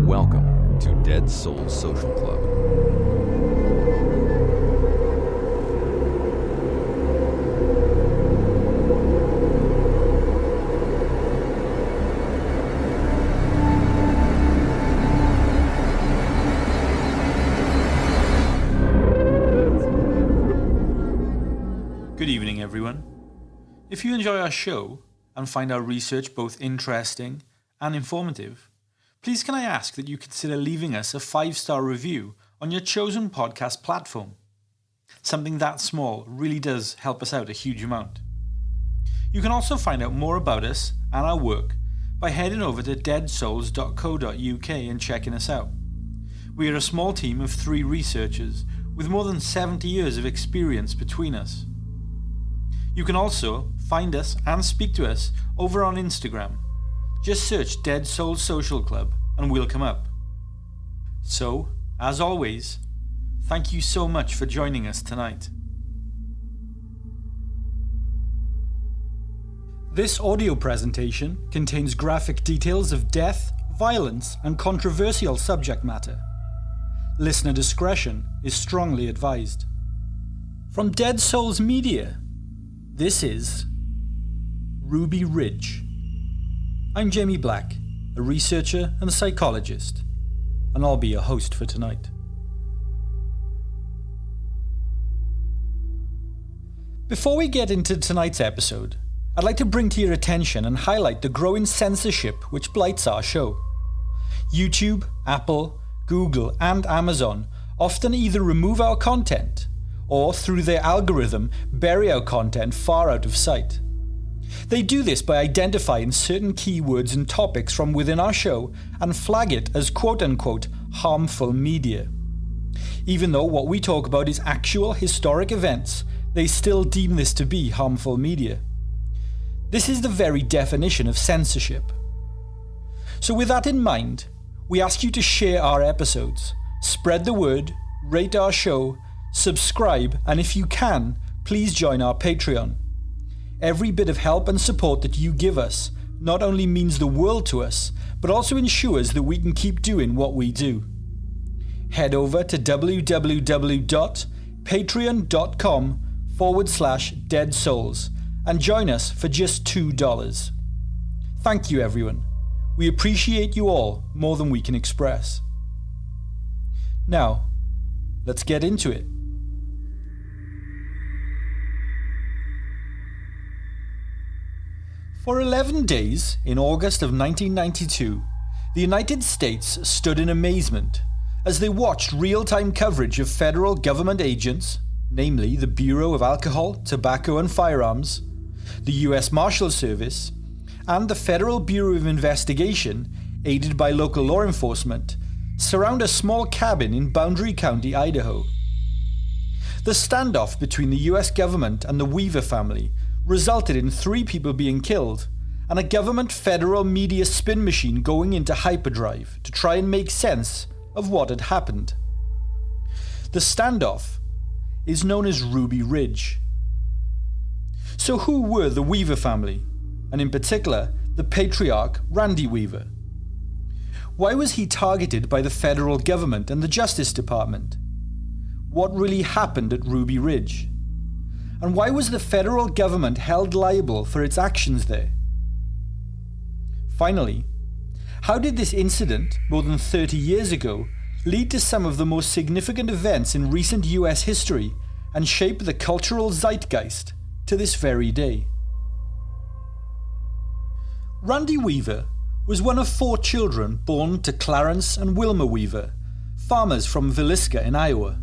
Welcome to Dead Souls Social Club. Good evening, everyone. If you enjoy our show and find our research both interesting and informative, please can I ask that you consider leaving us a 5-star review on your chosen podcast platform. Something that small really does help us out a huge amount. You can also find out more about us and our work by heading over to deadsouls.co.uk and checking us out. We are a small team of 3 researchers with more than 70 years of experience between us. You can also find us and speak to us over on Instagram. Just search Dead Souls Social Club and we'll come up. So, as always, thank you so much for joining us tonight. This audio presentation contains graphic details of death, violence, and controversial subject matter. Listener discretion is strongly advised. From Dead Souls Media, this is Ruby Ridge. I'm Jamie Black, a researcher and psychologist, and I'll be your host for tonight. Before we get into tonight's episode, I'd like to bring to your attention and highlight the growing censorship which blights our show. YouTube, Apple, Google, and Amazon often either remove our content or, through their algorithm, bury our content far out of sight. They do this by identifying certain keywords and topics from within our show and flag it as quote-unquote harmful media. Even though what we talk about is actual historic events, they still deem this to be harmful media. This is the very definition of censorship. So with that in mind, we ask you to share our episodes, spread the word, rate our show, subscribe, and if you can, please join our Patreon. Every bit of help and support that you give us not only means the world to us, but also ensures that we can keep doing what we do. Head over to www.patreon.com/deadsouls and join us for just $2. Thank you, everyone. We appreciate you all more than we can express. Now, let's get into it. For 11 days in August of 1992, the United States stood in amazement as they watched real-time coverage of federal government agents, namely the Bureau of Alcohol, Tobacco and Firearms, the U.S. Marshals Service, and the Federal Bureau of Investigation, aided by local law enforcement, surround a small cabin in Boundary County, Idaho. The standoff between the US government and the Weaver family resulted in 3 people being killed and a government federal media spin machine going into hyperdrive to try and make sense of what had happened. The standoff is known as Ruby Ridge. So who were the Weaver family, and in particular the patriarch Randy Weaver? Why was he targeted by the federal government and the Justice Department? What really happened at Ruby Ridge? And why was the federal government held liable for its actions there? Finally, how did this incident, more than 30 years ago, lead to some of the most significant events in recent US history and shape the cultural zeitgeist to this very day? Randy Weaver was one of 4 children born to Clarence and Wilma Weaver, farmers from Villisca in Iowa.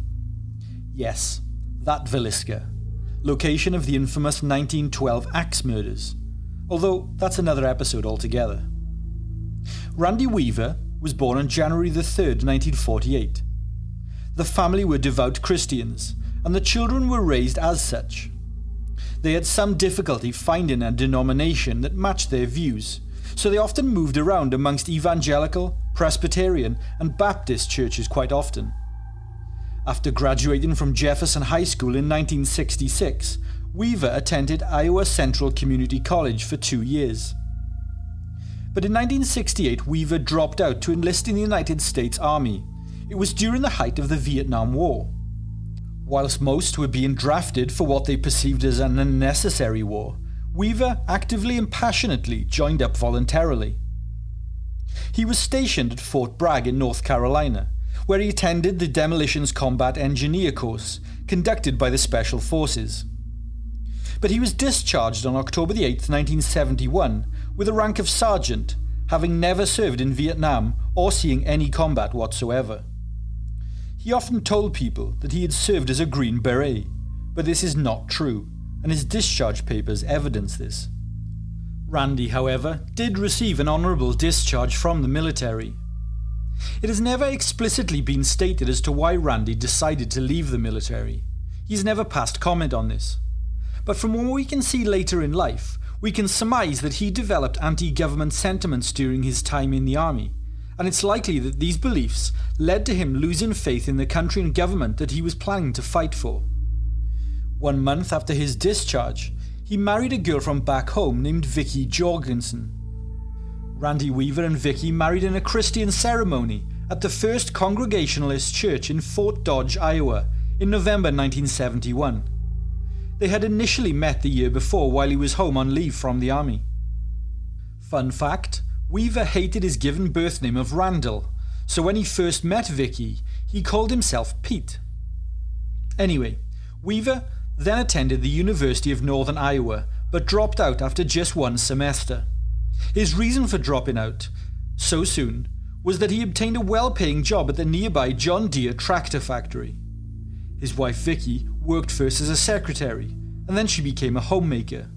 Yes, that Villisca, location of the infamous 1912 axe murders, although that's another episode altogether. Randy Weaver was born on January the 3rd, 1948. The family were devout Christians, and the children were raised as such. They had some difficulty finding a denomination that matched their views, so they often moved around amongst evangelical, Presbyterian, and Baptist churches quite often. After graduating from Jefferson High School in 1966, Weaver attended Iowa Central Community College for 2 years. But in 1968, Weaver dropped out to enlist in the United States Army. It was during the height of the Vietnam War. Whilst most were being drafted for what they perceived as an unnecessary war, Weaver actively and passionately joined up voluntarily. He was stationed at Fort Bragg in North Carolina, where he attended the Demolitions Combat Engineer course conducted by the Special Forces. But he was discharged on October 8, 1971, with the rank of sergeant, having never served in Vietnam or seeing any combat whatsoever. He often told people that he had served as a Green Beret, but this is not true, and his discharge papers evidence this. Randy, however, did receive an honourable discharge from the military. It has never explicitly been stated as to why Randy decided to leave the military. He's never passed comment on this. But from what we can see later in life, we can surmise that he developed anti-government sentiments during his time in the army, and it's likely that these beliefs led to him losing faith in the country and government that he was planning to fight for. 1 month after his discharge, he married a girl from back home named Vicky Jorgensen. Randy Weaver and Vicky married in a Christian ceremony at the First Congregationalist Church in Fort Dodge, Iowa, in November 1971. They had initially met the year before while he was home on leave from the army. Fun fact, Weaver hated his given birth name of Randall, so when he first met Vicky, he called himself Pete. Anyway, Weaver then attended the University of Northern Iowa, but dropped out after just 1 semester. His reason for dropping out so soon was that he obtained a well-paying job at the nearby John Deere tractor factory. His wife Vicky worked first as a secretary, and then she became a homemaker.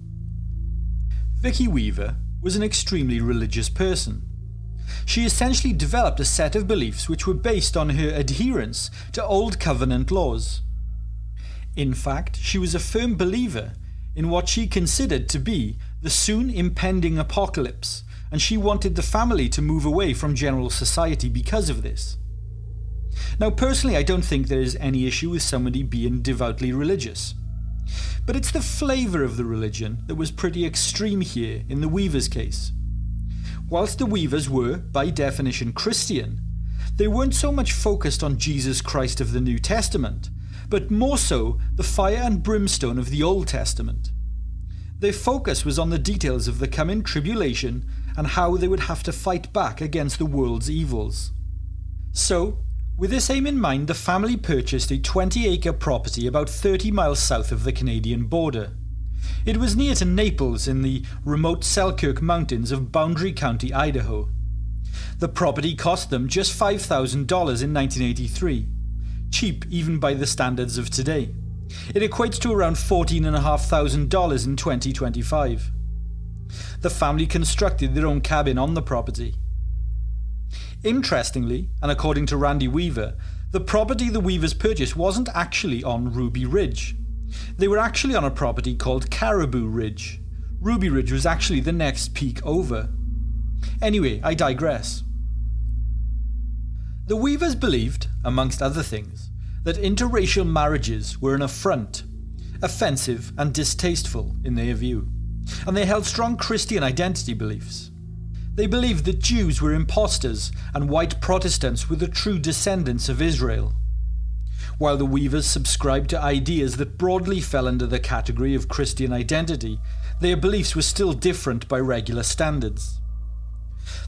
Vicky Weaver was an extremely religious person. She essentially developed a set of beliefs which were based on her adherence to Old Covenant laws. In fact, she was a firm believer in what she considered to be the soon impending apocalypse, and she wanted the family to move away from general society because of this. Now, personally, I don't think there is any issue with somebody being devoutly religious. But it's the flavour of the religion that was pretty extreme here in the Weavers' case. Whilst the Weavers were, by definition, Christian, they weren't so much focused on Jesus Christ of the New Testament, but more so the fire and brimstone of the Old Testament. Their focus was on the details of the coming tribulation and how they would have to fight back against the world's evils. So, with this aim in mind, the family purchased a 20-acre property about 30 miles south of the Canadian border. It was near to Naples in the remote Selkirk Mountains of Boundary County, Idaho. The property cost them just $5,000 in 1983, cheap even by the standards of today. It equates to around $14,500 in 2025. The family constructed their own cabin on the property. Interestingly, and according to Randy Weaver, the property the Weavers purchased wasn't actually on Ruby Ridge. They were actually on a property called Caribou Ridge. Ruby Ridge was actually the next peak over. Anyway, I digress. The Weavers believed, amongst other things, that interracial marriages were an affront, offensive and distasteful in their view, and they held strong Christian identity beliefs. They believed that Jews were impostors and white Protestants were the true descendants of Israel. While the Weavers subscribed to ideas that broadly fell under the category of Christian identity, their beliefs were still different by regular standards.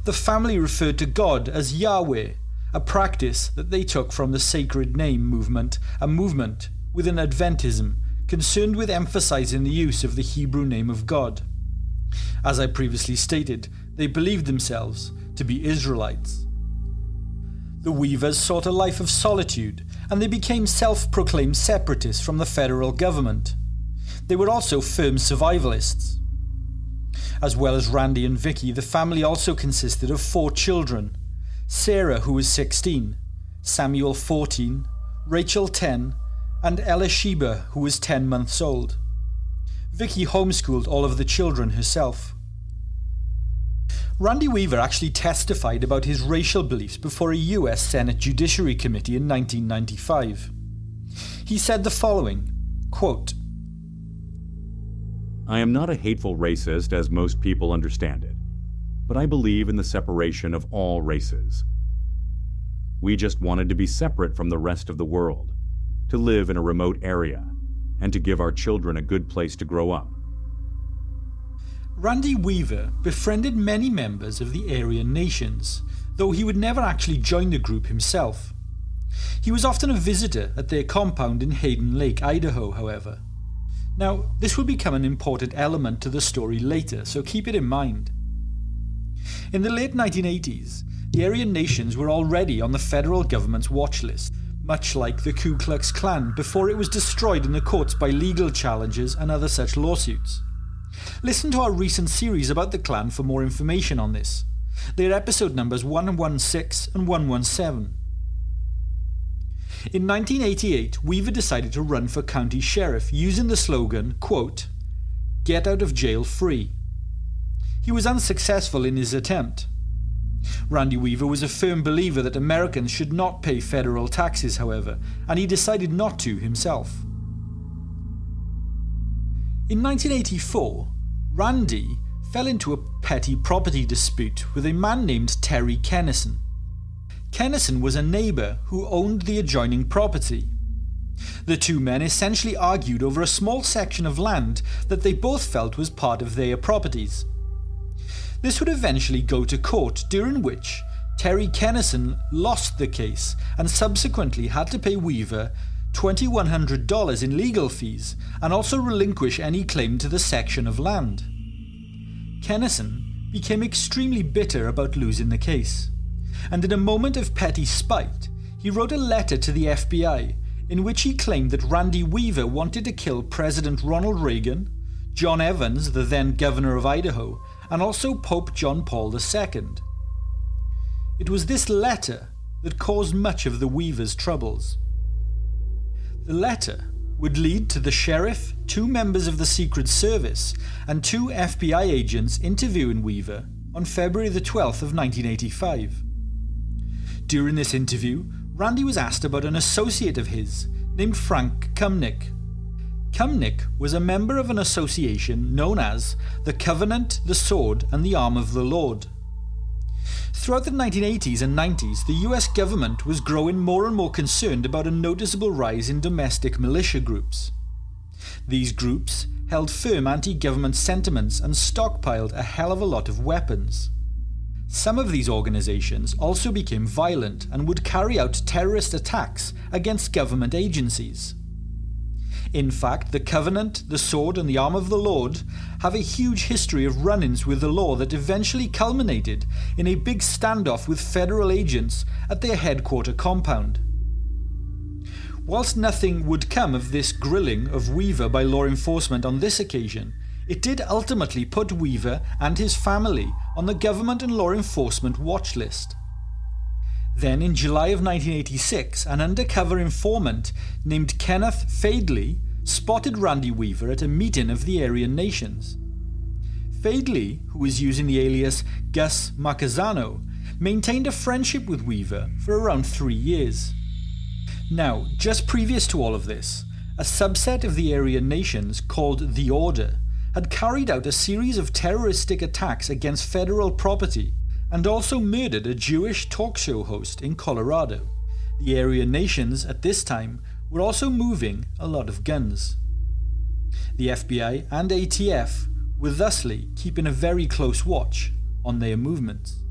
The family referred to God as Yahweh, a practice that they took from the Sacred Name movement, a movement within Adventism concerned with emphasizing the use of the Hebrew name of God. As I previously stated, they believed themselves to be Israelites. The Weavers sought a life of solitude, and they became self-proclaimed separatists from the federal government. They were also firm survivalists. As well as Randy and Vicky, the family also consisted of 4 children: Sarah, who was 16, Samuel 14, Rachel 10, and Elisheba, who was 10 months old. Vicky homeschooled all of the children herself. Randy Weaver actually testified about his racial beliefs before a US Senate Judiciary Committee in 1995. He said the following, quote, "I am not a hateful racist as most people understand it. but I believe in the separation of all races. We just wanted to be separate from the rest of the world, to live in a remote area, and to give our children a good place to grow up. Randy Weaver befriended many members of the Aryan nations, though he would never actually join the group himself. He was often a visitor at their compound in Hayden Lake, Idaho, however. Now, this will become an important element to the story later, so keep it in mind. In the late 1980s, the Aryan nations were already on the federal government's watch list, much like the Ku Klux Klan before it was destroyed in the courts by legal challenges and other such lawsuits. Listen to our recent series about the Klan for more information on this. They are episode numbers 116 and 117. In 1988, Weaver decided to run for county sheriff using the slogan, quote, "Get out of jail free." He was unsuccessful in his attempt. Randy Weaver was a firm believer that Americans should not pay federal taxes, however, and he decided not to himself. In 1984, Randy fell into a petty property dispute with a man named Terry Kennison. Kennison was a neighbour who owned the adjoining property. The two men essentially argued over a small section of land that they both felt was part of their properties. This would eventually go to court, during which Terry Kennison lost the case and subsequently had to pay Weaver $2,100 in legal fees and also relinquish any claim to the section of land. Kennison became extremely bitter about losing the case, and in a moment of petty spite, he wrote a letter to the FBI in which he claimed that Randy Weaver wanted to kill President Ronald Reagan, John Evans, the then governor of Idaho, and also Pope John Paul II. It was this letter that caused much of the Weavers' troubles. The letter would lead to the sheriff, 2 members of the Secret Service, and 2 FBI agents interviewing Weaver on February the 12th of 1985. During this interview, Randy was asked about an associate of his named Frank Cumnick. Cumnick was a member of an association known as the Covenant, the Sword, and the Arm of the Lord. Throughout the 1980s and 90s, the US government was growing more and more concerned about a noticeable rise in domestic militia groups. These groups held firm anti-government sentiments and stockpiled a hell of a lot of weapons. Some of these organizations also became violent and would carry out terrorist attacks against government agencies. In fact, the Covenant, the Sword, and the Arm of the Lord have a huge history of run-ins with the law that eventually culminated in a big standoff with federal agents at their headquarter compound. Whilst nothing would come of this grilling of Weaver by law enforcement on this occasion, it did ultimately put Weaver and his family on the government and law enforcement watch list. Then in July of 1986, an undercover informant named Kenneth Fadley spotted Randy Weaver at a meeting of the Aryan nations. Fadley, who was using the alias Gus Marcazzano, maintained a friendship with Weaver for around 3 years. Now, just previous to all of this, a subset of the Aryan nations called the Order had carried out a series of terroristic attacks against federal property and also murdered a Jewish talk show host in Colorado. The Aryan nations at this time were also moving a lot of guns. The FBI and ATF were thusly keeping a very close watch on their movements.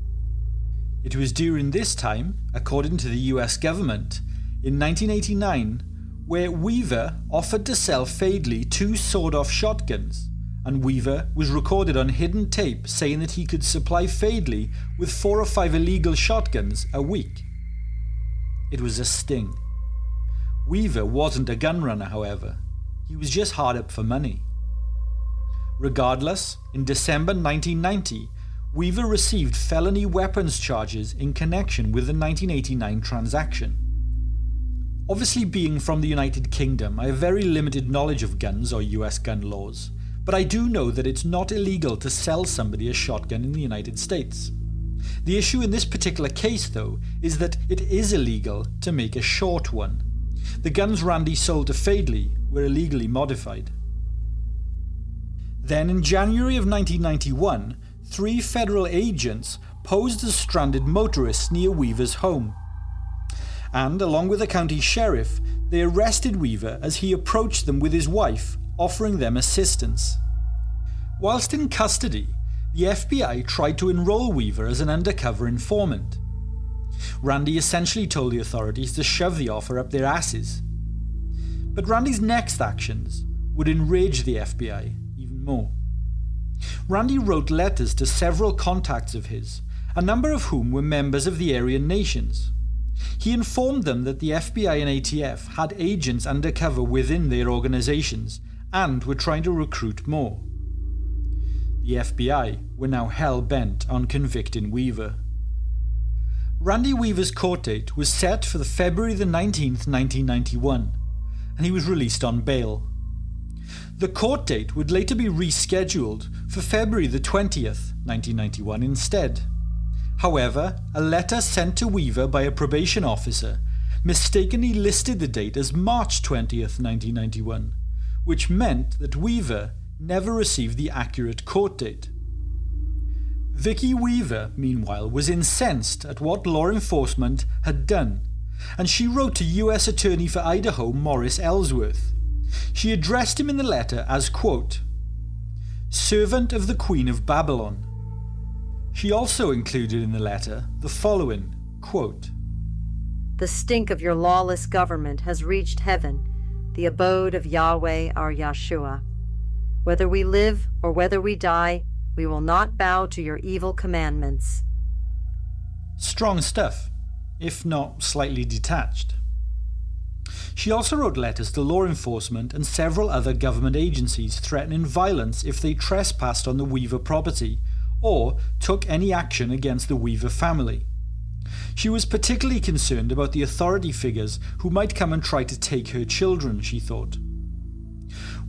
It was during this time, according to the US government, in 1989, where Weaver offered to sell Fadley 2 sawed-off shotguns, and Weaver was recorded on hidden tape saying that he could supply Fadley with 4 or 5 illegal shotguns a week. It was a sting. Weaver wasn't a gun runner, however. He was just hard up for money. Regardless, in December 1990, Weaver received felony weapons charges in connection with the 1989 transaction. Obviously, being from the United Kingdom, I have very limited knowledge of guns or US gun laws, but I do know that it's not illegal to sell somebody a shotgun in the United States. The issue in this particular case, though, is that it is illegal to make a short one. The guns Randy sold to Fadley were illegally modified. Then in January of 1991, 3 federal agents posed as stranded motorists near Weaver's home. And, along with the county sheriff, they arrested Weaver as he approached them with his wife, offering them assistance. Whilst in custody, the FBI tried to enroll Weaver as an undercover informant. Randy essentially told the authorities to shove the offer up their asses. But Randy's next actions would enrage the FBI even more. Randy wrote letters to several contacts of his, a number of whom were members of the Aryan nations. He informed them that the FBI and ATF had agents undercover within their organizations and were trying to recruit more. The FBI were now hell-bent on convicting Weaver. Randy Weaver's court date was set for the February the 19th, 1991, and he was released on bail. The court date would later be rescheduled for February the 20th, 1991 instead. However, a letter sent to Weaver by a probation officer mistakenly listed the date as March 20th, 1991, which meant that Weaver never received the accurate court date. Vicky Weaver, meanwhile, was incensed at what law enforcement had done, and she wrote to U.S. Attorney for Idaho Morris Ellsworth. She addressed him in the letter as, quote, "Servant of the Queen of Babylon." She also included in the letter the following, quote, "The stink of your lawless government has reached heaven, the abode of Yahweh our Yahshua. Whether we live or whether we die, we will not bow to your evil commandments." Strong stuff, if not slightly detached. She also wrote letters to law enforcement and several other government agencies threatening violence if they trespassed on the Weaver property or took any action against the Weaver family. She was particularly concerned about the authority figures who might come and try to take her children, she thought.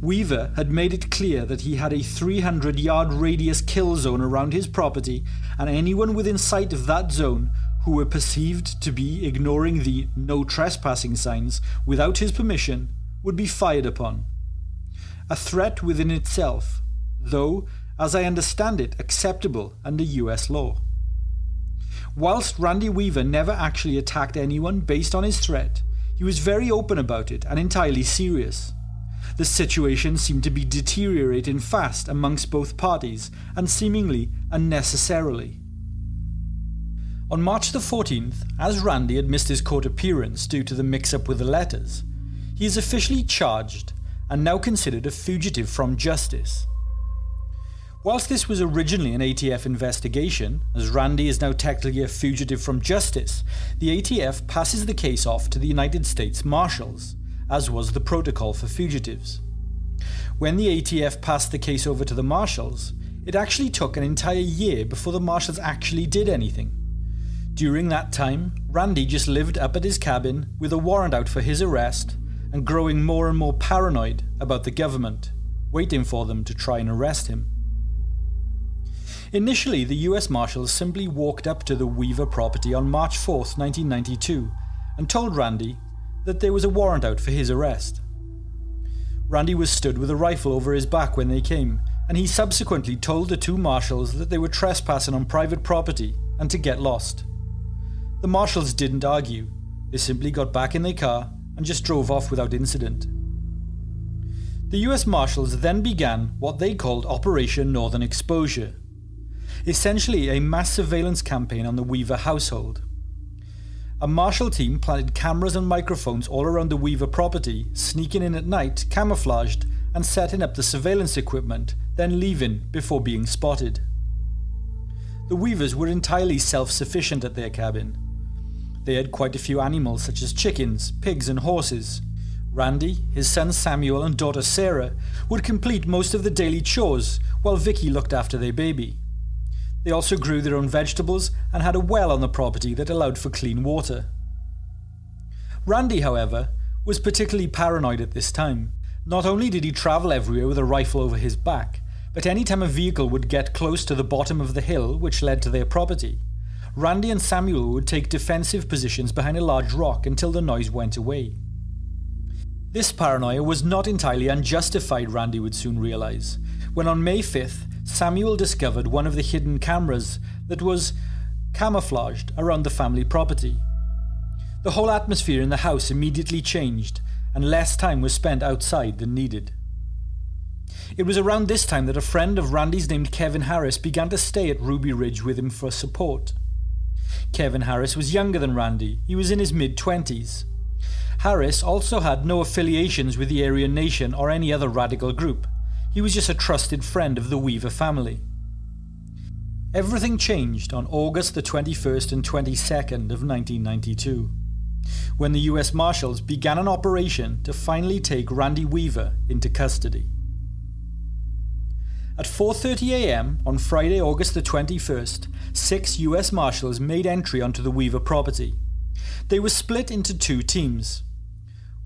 Weaver had made it clear that he had a 300-yard radius kill zone around his property, and anyone within sight of that zone who were perceived to be ignoring the no trespassing signs without his permission would be fired upon. A threat within itself, though, as I understand it, acceptable under US law. Whilst Randy Weaver never actually attacked anyone based on his threat, he was very open about it and entirely serious. The situation seemed to be deteriorating fast amongst both parties, and seemingly unnecessarily. On March the 14th, as Randy had missed his court appearance due to the mix-up with the letters, he is officially charged and now considered a fugitive from justice. Whilst this was originally an ATF investigation, as Randy is now technically a fugitive from justice, the ATF passes the case off to the United States Marshals, as was the protocol for fugitives. When the ATF passed the case over to the Marshals, it actually took an entire year before the Marshals actually did anything. During that time, Randy just lived up at his cabin with a warrant out for his arrest and growing more and more paranoid about the government, waiting for them to try and arrest him. Initially, the US Marshals simply walked up to the Weaver property on March 4th, 1992 and told Randy that there was a warrant out for his arrest. Randy was stood with a rifle over his back when they came, and he subsequently told the 2 marshals that they were trespassing on private property and to get lost. The marshals didn't argue. They simply got back in their car and just drove off without incident. The US Marshals then began what they called Operation Northern Exposure, essentially a mass surveillance campaign on the Weaver household. A marshal team planted cameras and microphones all around the Weaver property, sneaking in at night, camouflaged, and setting up the surveillance equipment, then leaving before being spotted. The Weavers were entirely self-sufficient at their cabin. They had quite a few animals such as chickens, pigs and horses. Randy, his son Samuel and daughter Sarah would complete most of the daily chores while Vicky looked after their baby. They also grew their own vegetables and had a well on the property that allowed for clean water. Randy, however, was particularly paranoid at this time. Not only did he travel everywhere with a rifle over his back, but any time a vehicle would get close to the bottom of the hill which led to their property, Randy and Samuel would take defensive positions behind a large rock until the noise went away. This paranoia was not entirely unjustified, Randy would soon realise, when on May 5th, Samuel discovered one of the hidden cameras that was camouflaged around the family property. The whole atmosphere in the house immediately changed, and less time was spent outside than needed. It was around this time that a friend of Randy's named Kevin Harris began to stay at Ruby Ridge with him for support. Kevin Harris was younger than Randy. He was in his mid-20s. Harris also had no affiliations with the Aryan Nation or any other radical group. He was just a trusted friend of the Weaver family. Everything changed on August the 21st and 22nd of 1992, when the US Marshals began an operation to finally take Randy Weaver into custody. At 4:30 a.m. on Friday, August the 21st, 6 US Marshals made entry onto the Weaver property. They were split into 2 teams.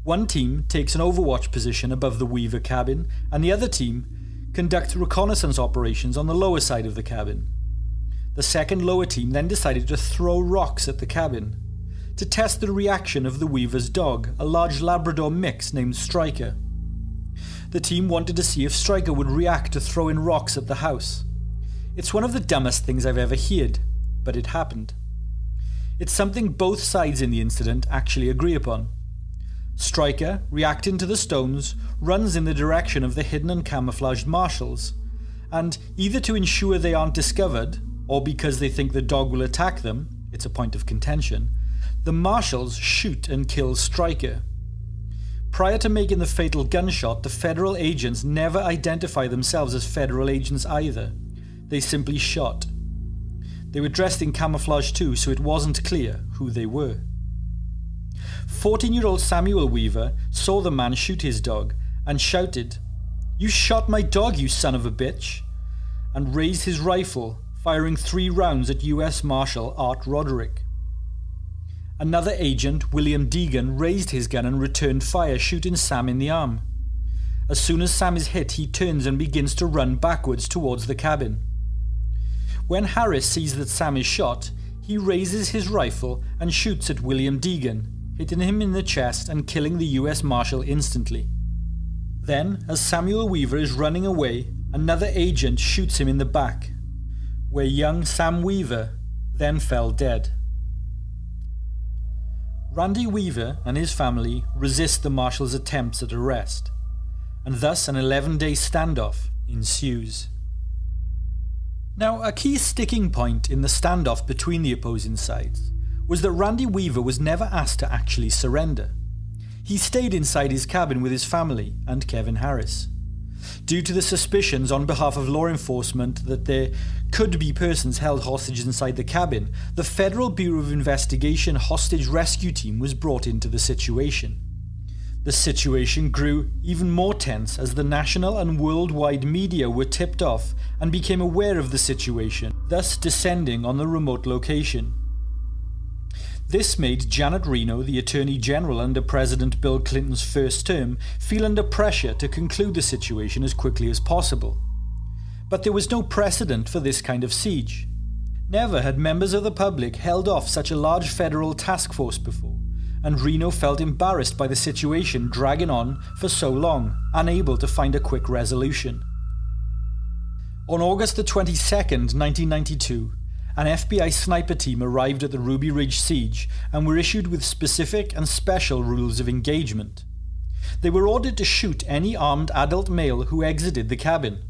One team takes an overwatch position above the Weaver cabin, and the other team conduct reconnaissance operations on the lower side of the cabin. The second lower team then decided to throw rocks at the cabin to test the reaction of the Weaver's dog, a large Labrador mix named Striker. The team wanted to see if Striker would react to throwing rocks at the house. It's one of the dumbest things I've ever heard, but it happened. It's something both sides in the incident actually agree upon. Striker, reacting to the stones, runs in the direction of the hidden and camouflaged marshals, and either to ensure they aren't discovered, or because they think the dog will attack them, it's a point of contention, the marshals shoot and kill Striker. Prior to making the fatal gunshot, the federal agents never identify themselves as federal agents either. They simply shot. They were dressed in camouflage too, so it wasn't clear who they were. 14-year-old Samuel Weaver saw the man shoot his dog and shouted, "You shot my dog, you son of a bitch," and raised his rifle, firing 3 rounds at US Marshal Art Roderick. Another agent, William Deegan, raised his gun and returned fire, shooting Sam in the arm. As soon as Sam is hit, he turns and begins to run backwards towards the cabin. When Harris sees that Sam is shot, he raises his rifle and shoots at William Deegan, hitting him in the chest and killing the US Marshal instantly. Then, as Samuel Weaver is running away, another agent shoots him in the back, where young Sam Weaver then fell dead. Randy Weaver and his family resist the Marshals' attempts at arrest, and thus an 11-day standoff ensues. Now, a key sticking point in the standoff between the opposing sides was that Randy Weaver was never asked to actually surrender. He stayed inside his cabin with his family and Kevin Harris. Due to the suspicions on behalf of law enforcement that there could be persons held hostage inside the cabin, the Federal Bureau of Investigation hostage rescue team was brought into the situation. The situation grew even more tense as the national and worldwide media were tipped off and became aware of the situation, thus descending on the remote location. This made Janet Reno, the Attorney General under President Bill Clinton's first term, feel under pressure to conclude the situation as quickly as possible. But there was no precedent for this kind of siege. Never had members of the public held off such a large federal task force before, and Reno felt embarrassed by the situation dragging on for so long, unable to find a quick resolution. On August the 22nd, 1992, an FBI sniper team arrived at the Ruby Ridge siege and were issued with specific and special rules of engagement. They were ordered to shoot any armed adult male who exited the cabin.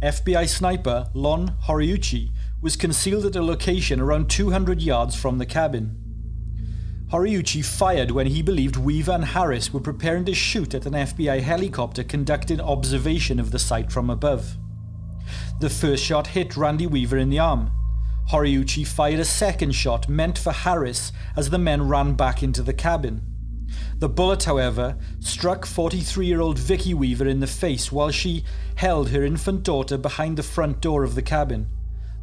FBI sniper Lon Horiuchi was concealed at a location around 200 yards from the cabin. Horiuchi fired when he believed Weaver and Harris were preparing to shoot at an FBI helicopter conducting observation of the site from above. The first shot hit Randy Weaver in the arm. Horiuchi fired a second shot meant for Harris as the men ran back into the cabin. The bullet, however, struck 43-year-old Vicky Weaver in the face while she held her infant daughter behind the front door of the cabin.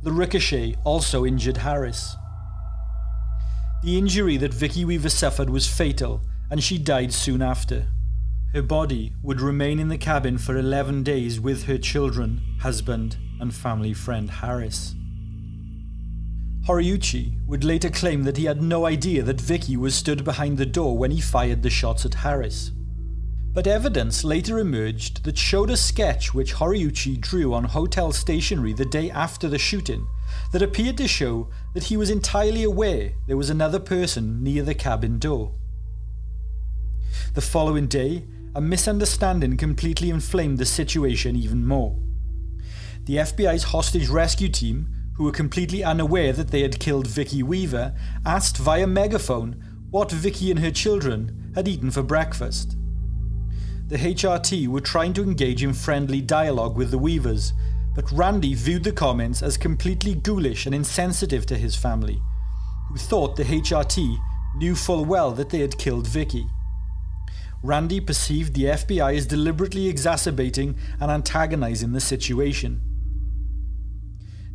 The ricochet also injured Harris. The injury that Vicky Weaver suffered was fatal, and she died soon after. Her body would remain in the cabin for 11 days with her children, husband, and family friend Harris. Horiuchi would later claim that he had no idea that Vicky was stood behind the door when he fired the shots at Harris. But evidence later emerged that showed a sketch which Horiuchi drew on hotel stationery the day after the shooting that appeared to show that he was entirely aware there was another person near the cabin door. The following day, a misunderstanding completely inflamed the situation even more. The FBI's hostage rescue team, who were completely unaware that they had killed Vicky Weaver, asked via megaphone what Vicky and her children had eaten for breakfast. The HRT were trying to engage in friendly dialogue with the Weavers, but Randy viewed the comments as completely ghoulish and insensitive to his family, who thought the HRT knew full well that they had killed Vicky. Randy perceived the FBI as deliberately exacerbating and antagonizing the situation.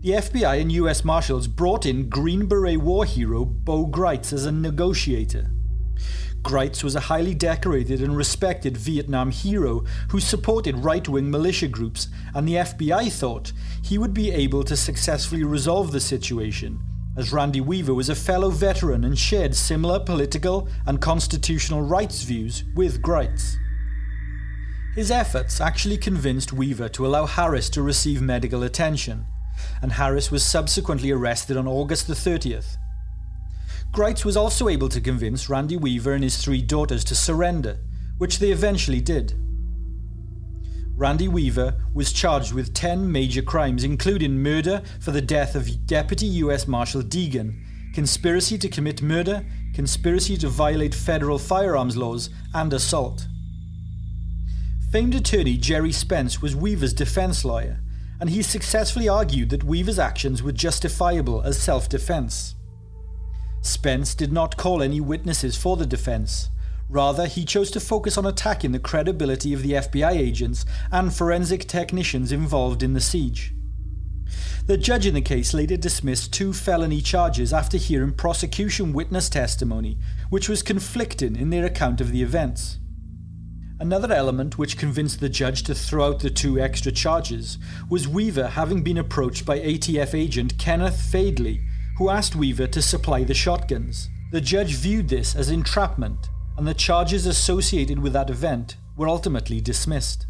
The FBI and US Marshals brought in Green Beret war hero Bo Gritz as a negotiator. Gritz was a highly decorated and respected Vietnam hero who supported right-wing militia groups, and the FBI thought he would be able to successfully resolve the situation, as Randy Weaver was a fellow veteran and shared similar political and constitutional rights views with Gritz. His efforts actually convinced Weaver to allow Harris to receive medical attention, and Harris was subsequently arrested on August the 30th. Gritz was also able to convince Randy Weaver and his 3 daughters to surrender, which they eventually did. Randy Weaver was charged with 10 major crimes, including murder for the death of Deputy US Marshal Deegan, conspiracy to commit murder, conspiracy to violate federal firearms laws, and assault. Famed attorney Jerry Spence was Weaver's defense lawyer, and he successfully argued that Weaver's actions were justifiable as self-defense. Spence did not call any witnesses for the defense. Rather, he chose to focus on attacking the credibility of the FBI agents and forensic technicians involved in the siege. The judge in the case later dismissed 2 felony charges after hearing prosecution witness testimony, which was conflicting in their account of the events. Another element which convinced the judge to throw out the 2 extra charges was Weaver having been approached by ATF agent Kenneth Fadley, who asked Weaver to supply the shotguns. The judge viewed this as entrapment, and the charges associated with that event were ultimately dismissed.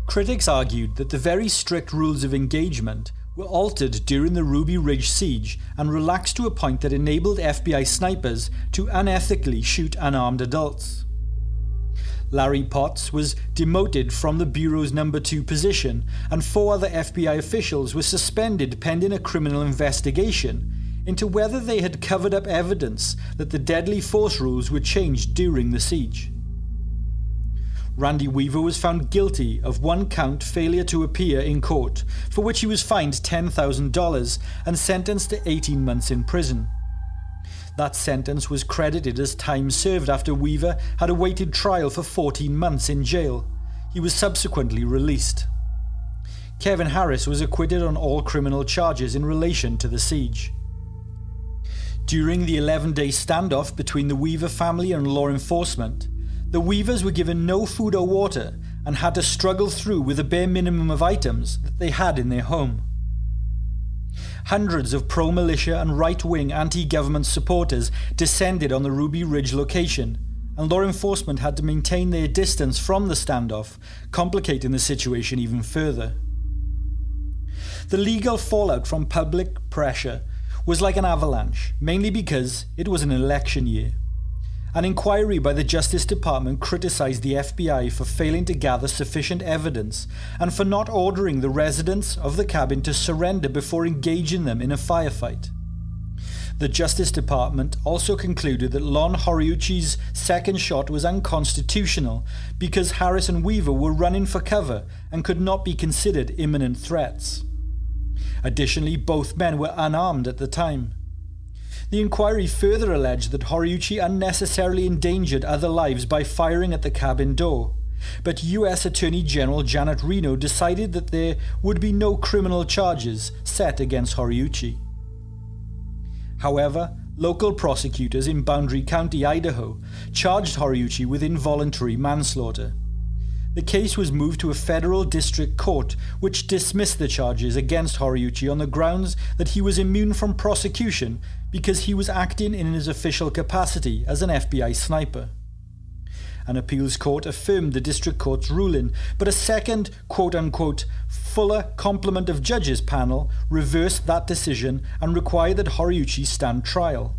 Critics argued that the very strict rules of engagement were altered during the Ruby Ridge siege and relaxed to a point that enabled FBI snipers to unethically shoot unarmed adults. Larry Potts was demoted from the Bureau's No. 2 position, and 4 other FBI officials were suspended pending a criminal investigation into whether they had covered up evidence that the deadly force rules were changed during the siege. Randy Weaver was found guilty of 1 count failure to appear in court, for which he was fined $10,000 and sentenced to 18 months in prison. That sentence was credited as time served after Weaver had awaited trial for 14 months in jail. He was subsequently released. Kevin Harris was acquitted on all criminal charges in relation to the siege. During the 11-day standoff between the Weaver family and law enforcement, the Weavers were given no food or water and had to struggle through with a bare minimum of items that they had in their home. Hundreds of pro-militia and right-wing anti-government supporters descended on the Ruby Ridge location, and law enforcement had to maintain their distance from the standoff, complicating the situation even further. The legal fallout from public pressure was like an avalanche, mainly because it was an election year. An inquiry by the Justice Department criticized the FBI for failing to gather sufficient evidence and for not ordering the residents of the cabin to surrender before engaging them in a firefight. The Justice Department also concluded that Lon Horiuchi's second shot was unconstitutional because Harris and Weaver were running for cover and could not be considered imminent threats. Additionally, both men were unarmed at the time. The inquiry further alleged that Horiuchi unnecessarily endangered other lives by firing at the cabin door, but US Attorney General Janet Reno decided that there would be no criminal charges set against Horiuchi. However, local prosecutors in Boundary County, Idaho, charged Horiuchi with involuntary manslaughter. The case was moved to a federal district court, which dismissed the charges against Horiuchi on the grounds that he was immune from prosecution because he was acting in his official capacity as an FBI sniper. An appeals court affirmed the district court's ruling, but a second quote-unquote fuller complement of judges panel reversed that decision and required that Horiuchi stand trial.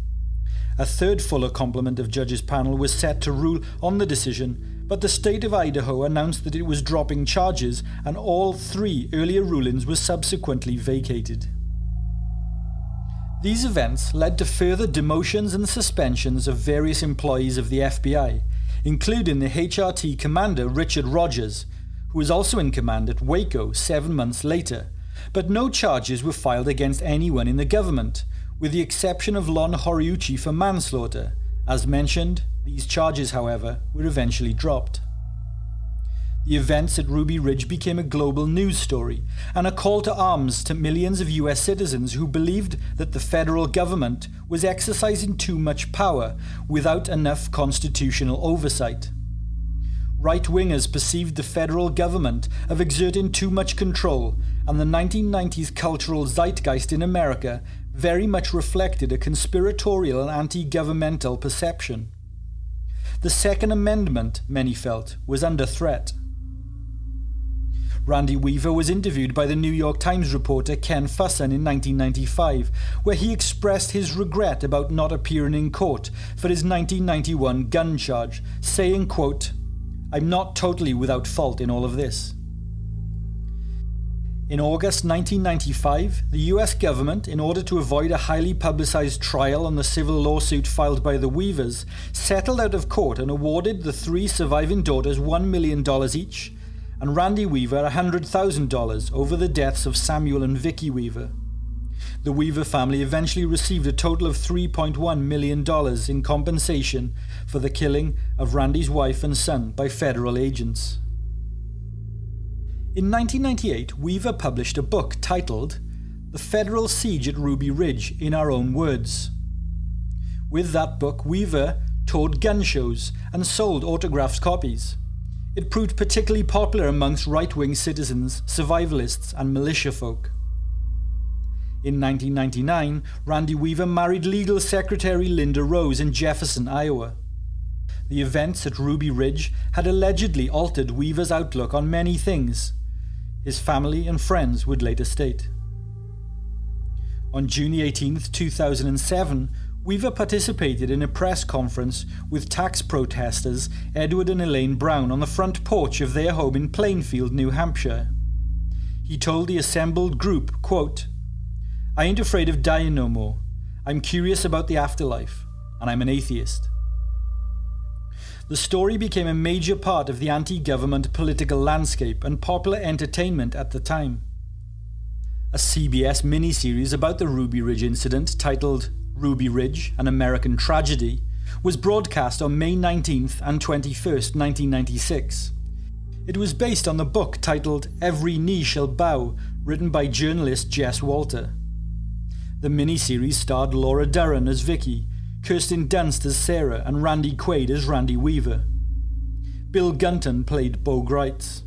A third fuller complement of judges panel was set to rule on the decision, but the state of Idaho announced that it was dropping charges, and all 3 earlier rulings were subsequently vacated. These events led to further demotions and suspensions of various employees of the FBI, including the HRT commander Richard Rogers, who was also in command at Waco 7 months later, but no charges were filed against anyone in the government, with the exception of Lon Horiuchi for manslaughter. As mentioned, these charges, however, were eventually dropped. The events at Ruby Ridge became a global news story and a call to arms to millions of US citizens who believed that the federal government was exercising too much power without enough constitutional oversight. Right-wingers perceived the federal government of exerting too much control, and the 1990s cultural zeitgeist in America very much reflected a conspiratorial and anti-governmental perception. The Second Amendment, many felt, was under threat. Randy Weaver was interviewed by the New York Times reporter Ken Fusson in 1995, where he expressed his regret about not appearing in court for his 1991 gun charge, saying, quote, "I'm not totally without fault in all of this." In August 1995, the US government, in order to avoid a highly publicized trial on the civil lawsuit filed by the Weavers, settled out of court and awarded the 3 surviving daughters $1 million each, and Randy Weaver $100,000 over the deaths of Samuel and Vicky Weaver. The Weaver family eventually received a total of $3.1 million in compensation for the killing of Randy's wife and son by federal agents. In 1998, Weaver published a book titled The Federal Siege at Ruby Ridge in Our Own Words. With that book, Weaver toured gun shows and sold autographed copies. It proved particularly popular amongst right-wing citizens, survivalists, and militia folk. In 1999, Randy Weaver married legal secretary Linda Rose in Jefferson, Iowa. The events at Ruby Ridge had allegedly altered Weaver's outlook on many things, his family and friends would later state. On June 18, 2007, Weaver participated in a press conference with tax protesters Edward and Elaine Brown on the front porch of their home in Plainfield, New Hampshire. He told the assembled group, quote, "I ain't afraid of dying no more. I'm curious about the afterlife, and I'm an atheist." The story became a major part of the anti-government political landscape and popular entertainment at the time. A CBS miniseries about the Ruby Ridge incident, titled Ruby Ridge, An American Tragedy, was broadcast on May 19th and 21st, 1996. It was based on the book titled Every Knee Shall Bow, written by journalist Jess Walter. The miniseries starred Laura Dern as Vicky, Kirsten Dunst as Sarah, and Randy Quaid as Randy Weaver. Bill Gunton played Bo Greitz.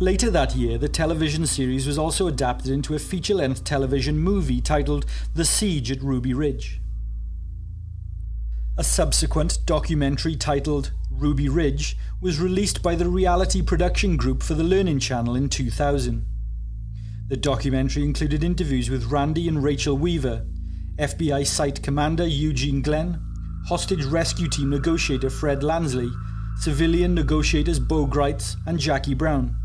Later that year, the television series was also adapted into a feature-length television movie titled The Siege at Ruby Ridge. A subsequent documentary titled Ruby Ridge was released by the reality production group for the Learning Channel in 2000. The documentary included interviews with Randy and Rachel Weaver, FBI Site Commander Eugene Glenn, hostage rescue team negotiator Fred Lansley, civilian negotiators Bo Greitz and Jackie Brown.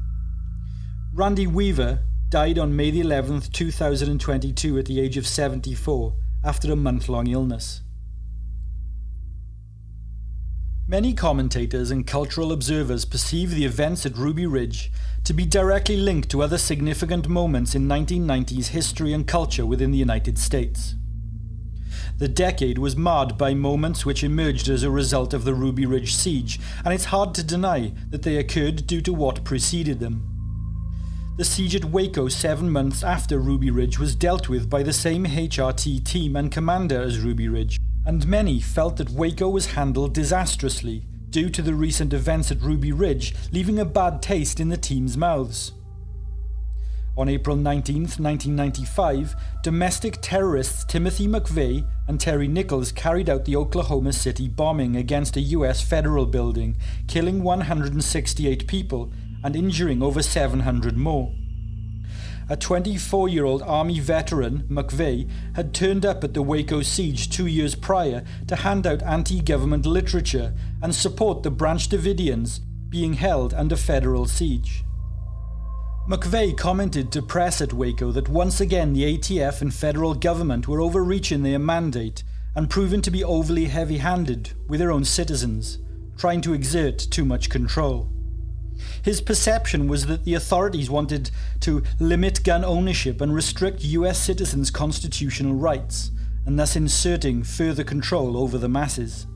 Randy Weaver died on May 11, 2022 at the age of 74 after a month-long illness. Many commentators and cultural observers perceive the events at Ruby Ridge to be directly linked to other significant moments in 1990s history and culture within the United States. The decade was marred by moments which emerged as a result of the Ruby Ridge siege, and it's hard to deny that they occurred due to what preceded them. The siege at Waco 7 months after Ruby Ridge was dealt with by the same HRT team and commander as Ruby Ridge, and many felt that Waco was handled disastrously due to the recent events at Ruby Ridge leaving a bad taste in the team's mouths. On April 19, 1995, domestic terrorists Timothy McVeigh and Terry Nichols carried out the Oklahoma City bombing against a U.S. federal building, killing 168 people and injuring over 700 more. A 24-year-old Army veteran, McVeigh, had turned up at the Waco siege 2 years prior to hand out anti-government literature and support the Branch Davidians being held under federal siege. McVeigh commented to press at Waco that once again the ATF and federal government were overreaching their mandate and proven to be overly heavy-handed with their own citizens, trying to exert too much control. His perception was that the authorities wanted to limit gun ownership and restrict US citizens' constitutional rights, and thus inserting further control over the masses.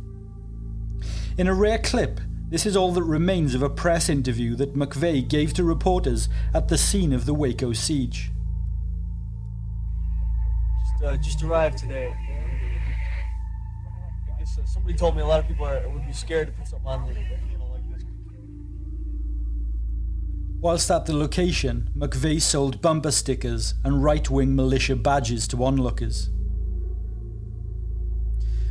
In a rare clip, this is all that remains of a press interview that McVeigh gave to reporters at the scene of the Waco siege. Just arrived today. I guess somebody told me a lot of people would be scared to put something on like this. Whilst at the location, McVeigh sold bumper stickers and right-wing militia badges to onlookers.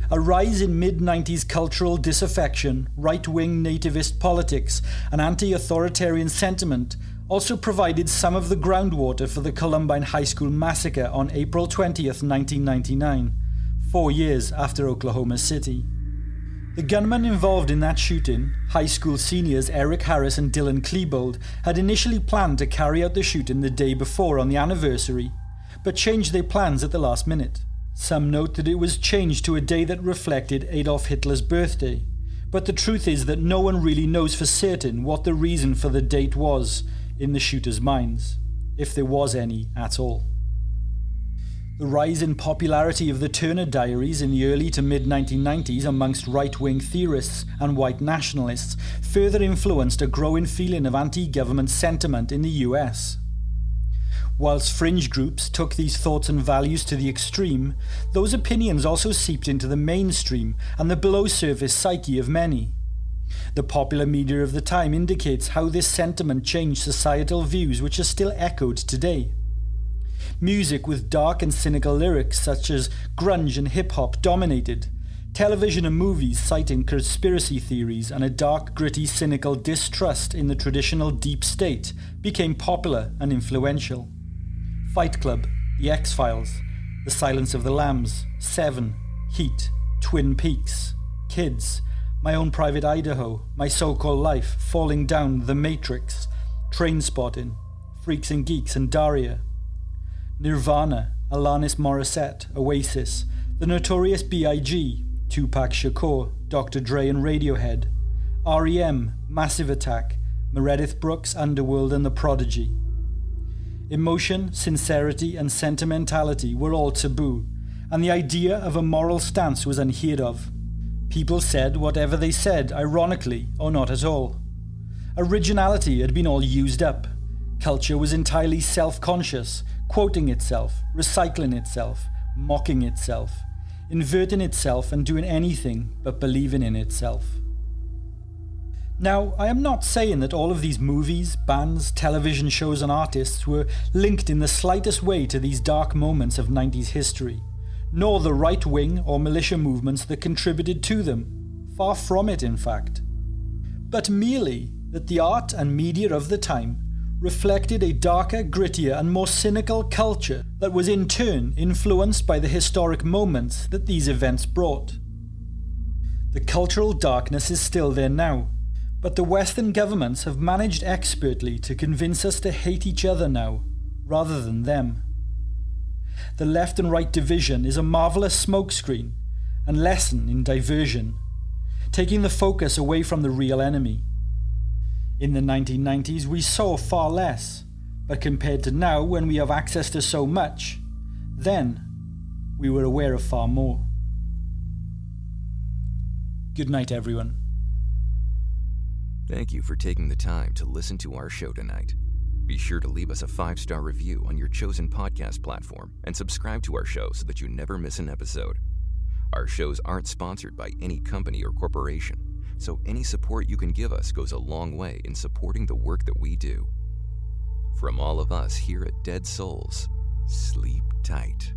A rise in mid-90s cultural disaffection, right-wing nativist politics, and anti-authoritarian sentiment also provided some of the groundwater for the Columbine High School massacre on April 20th, 1999, 4 years after Oklahoma City. The gunmen involved in that shooting, high school seniors Eric Harris and Dylan Klebold, had initially planned to carry out the shooting the day before on the anniversary, but changed their plans at the last minute. Some note that it was changed to a day that reflected Adolf Hitler's birthday, but the truth is that no one really knows for certain what the reason for the date was in the shooters' minds, if there was any at all. The rise in popularity of the Turner Diaries in the early to mid-1990s amongst right-wing theorists and white nationalists further influenced a growing feeling of anti-government sentiment in the US. Whilst fringe groups took these thoughts and values to the extreme, those opinions also seeped into the mainstream and the below-surface psyche of many. The popular media of the time indicates how this sentiment changed societal views which are still echoed today. Music with dark and cynical lyrics such as grunge and hip-hop dominated. Television and movies citing conspiracy theories and a dark, gritty, cynical distrust in the traditional deep state became popular and influential. Fight Club, The X-Files, The Silence of the Lambs, Seven, Heat, Twin Peaks, Kids, My Own Private Idaho, My So-Called Life, Falling Down, The Matrix, Trainspotting, Freaks and Geeks and Daria, Nirvana, Alanis Morissette, Oasis, The Notorious B.I.G., Tupac Shakur, Dr. Dre and Radiohead, R.E.M., Massive Attack, Meredith Brooks, Underworld and The Prodigy. Emotion, sincerity and sentimentality were all taboo, and the idea of a moral stance was unheard of. People said whatever they said, ironically or not at all. Originality had been all used up. Culture was entirely self-conscious, quoting itself, recycling itself, mocking itself, inverting itself and doing anything but believing in itself. Now, I am not saying that all of these movies, bands, television shows and artists were linked in the slightest way to these dark moments of 90s history, nor the right-wing or militia movements that contributed to them. Far from it, in fact. But merely that the art and media of the time reflected a darker, grittier and more cynical culture that was in turn influenced by the historic moments that these events brought. The cultural darkness is still there now, but the Western governments have managed expertly to convince us to hate each other now, rather than them. The left and right division is a marvellous smokescreen and lesson in diversion, taking the focus away from the real enemy. In the 1990s we saw far less, but compared to now when we have access to so much, then we were aware of far more. Good night, everyone. Thank you for taking the time to listen to our show tonight. Be sure to leave us a 5-star review on your chosen podcast platform and subscribe to our show so that you never miss an episode. Our shows aren't sponsored by any company or corporation, so any support you can give us goes a long way in supporting the work that we do. From all of us here at Dead Souls, sleep tight.